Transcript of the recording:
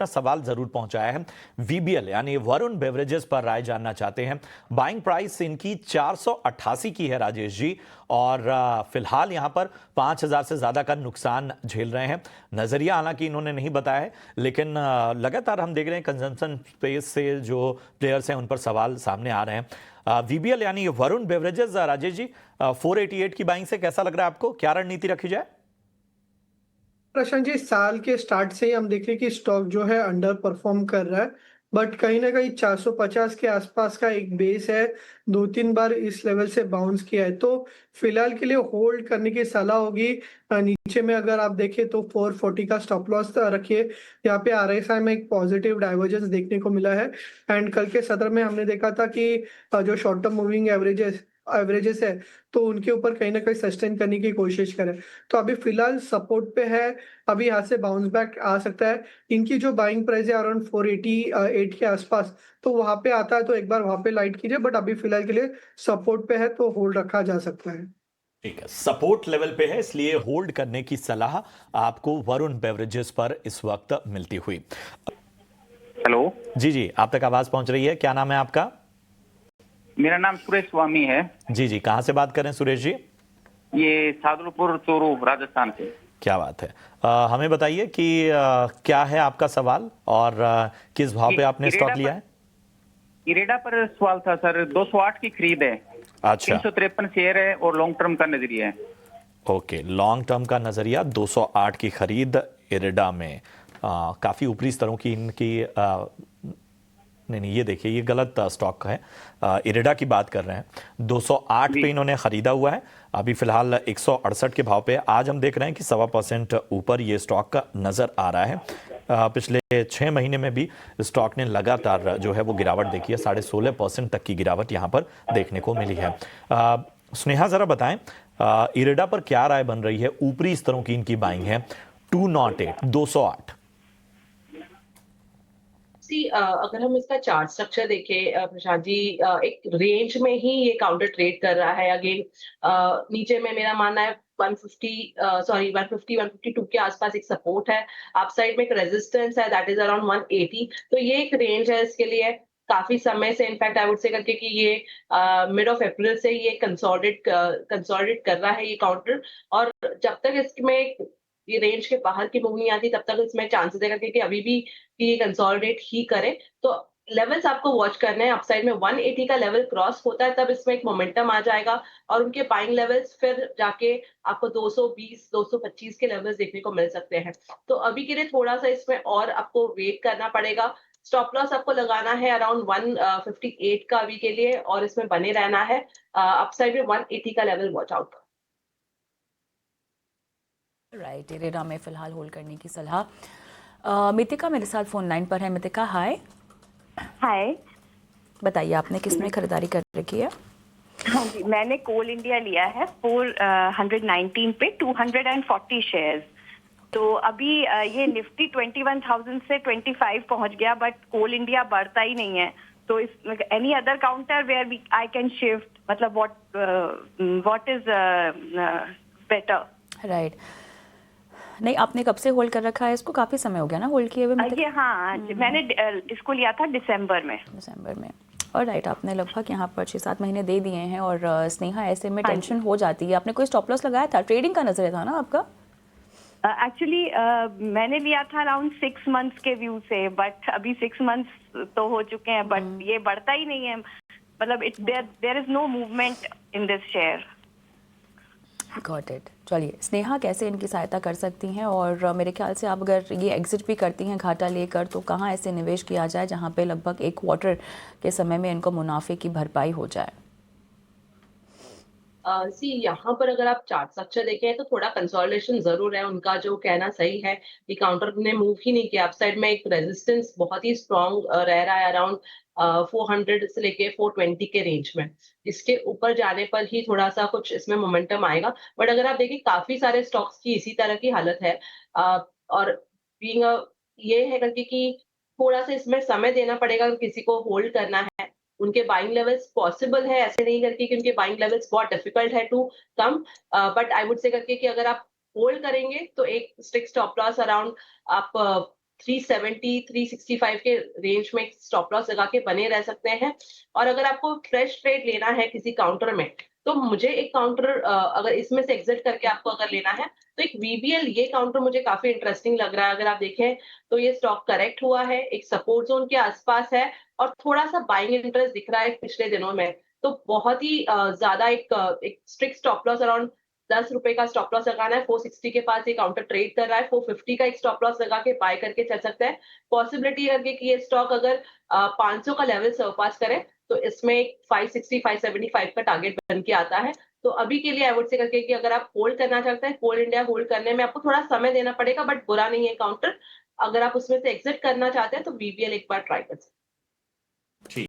अपना सवाल जरूर पहुंचाया है। वीबीएल यानी वरुण बेवरेजेस पर राय जानना चाहते हैं। बाइंग प्राइस इनकी 488 की है राजेश जी, और फिलहाल यहां पर 5000 से ज्यादा का नुकसान झेल रहे हैं। नजरिया हालांकि इन्होंने नहीं बताया है, लेकिन लगातार हम देख रहे हैं कंजम्पशन स्पेस से जो प्लेयर्स हैं उन पर सवाल सामने आ रहे हैं। वीबीएल यानी वरुण बेवरेजेस, राजेश जी 488 की बाइंग से कैसा लग रहा है आपको? क्या रणनीति रखी जाए? प्रशांत जी, साल के स्टार्ट से ही हम देख रहे हैं कि स्टॉक जो है अंडर परफॉर्म कर रहा है, बट कहीं ना कहीं 450 के आसपास का एक बेस है। दो तीन बार इस लेवल से बाउंस किया है, तो फिलहाल के लिए होल्ड करने की सलाह होगी। नीचे में अगर आप देखें तो 440 का स्टॉप लॉस रखिए। यहाँ पे आरएसआई में एक पॉजिटिव डाइवर्जेंस देखने को मिला है। एंड कल के सत्र में हमने देखा था कि जो शॉर्ट टर्म मूविंग एवरेजेस है, तो उनके ऊपर कहीं ना कहीं सस्टेन करने की कोशिश करें। तो अभी फिलहाल सपोर्ट पे है, अभी यहाँ से बाउंस बैक आ सकता है। इनकी जो बाइंग प्राइस है अराउंड 488 के आसपास, तो वहां पे आता है तो एक बार वहां पे लाइट कीजिए, बट अभी फिलहाल के लिए सपोर्ट पे है तो होल्ड रखा जा सकता है। ठीक है, सपोर्ट लेवल पे है, इसलिए होल्ड करने की सलाह आपको वरुण बेवरेजेस पर इस वक्त मिलती हुई। हेलो जी जी, आप तक आवाज पहुंच रही है। क्या नाम है आपका? मेरा नाम सुरेश स्वामी है। जी जी, कहां से बात करें सुरेश जी? ये सादुलपुर चोरू राजस्थान से। क्या बात है। हमें बताइए कि क्या है आपका सवाल, और किस भाव पे आपने स्टॉक लिया है? इरेडा पर सवाल था सर। 208 की खरीद है, अच्छा, 353 शेयर है और लॉन्ग टर्म का नजरिया है। ओके, लॉन्ग टर्म का नजरिया, 208 की खरीद इरेडा में। काफी ऊपरी स्तरों की इनकी नहीं नहीं, ये देखिए, ये गलत स्टॉक है। इरेडा की बात कर रहे हैं। 208 पे इन्होंने खरीदा हुआ है, अभी फिलहाल 168 के भाव पे। आज हम देख रहे हैं कि 1.25% ऊपर ये स्टॉक का नजर आ रहा है। पिछले 6 महीने में भी स्टॉक ने लगातार जो है वो गिरावट देखी है। 16.5% तक की गिरावट यहाँ पर देखने को मिली है। स्नेहा, जरा बताएं इरेडा पर क्या राय बन रही है? ऊपरी स्तरों की इनकी बाइंग है, 208, 208। अगर हम इसका चार्ट स्ट्रक्चर देखें प्रशांत जी, एक रेंज में ही ये काउंटर ट्रेड कर रहा है। अगेन नीचे में मेरा मानना है 152 के आसपास एक सपोर्ट है। अप साइड में एक रेजिस्टेंस है, दैट इज अराउंड 180। तो ये एक रेंज है इसके लिए काफी समय से। इनफैक्ट आई वुड से करके कि ये मिड ऑफ अप्रैल से ये कंसोलिडेट कर रहा है ये काउंटर। और जब तक इसमें ये रेंज के बाहर की मूव नहीं आती, तब तक इसमें चांसेस है कि अभी भी कि कंसोलिडेट ही करे। तो लेवल्स आपको वॉच करने हैं। अपसाइड में 180 का लेवल क्रॉस होता है, तब इसमें एक मोमेंटम आ जाएगा और उनके बाइंग लेवल्स फिर जाके आपको 220 225 के लेवल्स देखने को मिल सकते हैं। तो अभी के लिए थोड़ा सा इसमें और आपको वेट करना पड़ेगा। स्टॉप लॉस आपको लगाना है अराउंड 158 का अभी के लिए, और इसमें बने रहना है। अपसाइड में 180 का level watch out. Right, IREDA में फिलहाल होल्ड करने की सलाह। मितिका मेरे साथ फोन लाइन पर है। मितिका, हाय। हाय, बताइए आपने किस में खरीदारी कर रखी है? हाँ जी, मैंने कोल इंडिया लिया है 419 पे 240 शेयर्स। तो अभी ये निफ्टी 21,000 से 25 पहुंच गया, बट कोल इंडिया बढ़ता ही नहीं है। तो इस any other counter where I can shift, मतलब व्हाट इज बेटर? राइट, नहीं आपने कब से होल्ड कर रखा है इसको? काफी समय हो गया ना होल्ड किए हुए? ये हाँ, मैंने इसको लिया था दिसंबर में। और राइट, आपने लगभग यहाँ पर 6-7 महीने दे दिए हैं। और स्नेहा, ऐसे में टेंशन हो जाती है। आपने कोई स्टॉप लॉस लगाया था? ट्रेडिंग का नजरिया था ना आपका? एक्चुअली मैंने लिया था अराउंड 6 मंथ्स के व्यू से, बट अभी 6 मंथ्स तो हो चुके हैं, बट ये बढ़ता ही नहीं है। मतलब there is no movement in this share. Got it. चलिए स्नेहा, कैसे इनकी सहायता कर सकती हैं? और मेरे ख्याल से आप अगर ये एग्जिट भी करती हैं घाटा लेकर, तो कहाँ ऐसे निवेश किया जाए जहाँ पे लगभग 1 क्वार्टर के समय में इनको मुनाफे की भरपाई हो जाए? यहाँ पर अगर आप चार्ट स्ट्रक्चर देखें तो थोड़ा कंसोलिडेशन जरूर है। उनका जो कहना सही है कि काउंटर ने मूव ही नहीं किया। अपसाइड में एक रेजिस्टेंस बहुत ही स्ट्रांग रह रहा है अराउंड 400 से लेके 420 के रेंज में। इसके ऊपर जाने पर ही थोड़ा सा कुछ इसमें मोमेंटम आएगा। बट अगर आप देखें काफी सारे स्टॉक्स की इसी तरह की हालत है। और बीइंग ये है करके कि थोड़ा सा इसमें समय देना पड़ेगा अगर किसी को होल्ड करना है। उनके बाइंग लेवल्स पॉसिबल है, ऐसे नहीं करके कि उनके बाइंग लेवल्स बहुत डिफिकल्ट है to come. But I would say करके कि अगर आप होल्ड करेंगे तो एक स्ट्रिक्ट स्टॉप लॉस अराउंड आप 370 365 के रेंज में स्टॉप लॉस लगा के बने रह सकते हैं। और अगर आपको फ्रेश ट्रेड लेना है किसी काउंटर में, तो मुझे एक काउंटर अगर इसमें से एग्जिट करके आपको अगर लेना है, तो एक वीबीएल ये काउंटर मुझे काफी इंटरेस्टिंग लग रहा है। अगर आप देखें तो ये स्टॉक करेक्ट हुआ है, एक सपोर्ट जोन के आसपास है और थोड़ा सा बाइंग इंटरेस्ट दिख रहा है पिछले दिनों में। तो बहुत ही ज्यादा एक स्ट्रिक्ट स्टॉप लॉस अराउंड 10 रुपए का स्टॉप लॉस लगाना है। 460 के पास ये काउंटर ट्रेड कर रहा है, 450 का एक स्टॉप लॉस लगा के बाय करके चल सकता है। पॉसिबिलिटी है कि ये स्टॉक अगर 500 का लेवल सरपास करे तो इसमें 560 575 का टारगेट बन के आता है। तो अभी के लिए आई वुड से करके कि अगर आप होल्ड करना चाहते हैं, कोल इंडिया होल्ड करने में आपको थोड़ा समय देना पड़ेगा, बट बुरा नहीं है काउंटर। अगर आप उसमें से एग्जिट करना चाहते हैं तो वीबीएल एक बार ट्राई कर सकते हैं।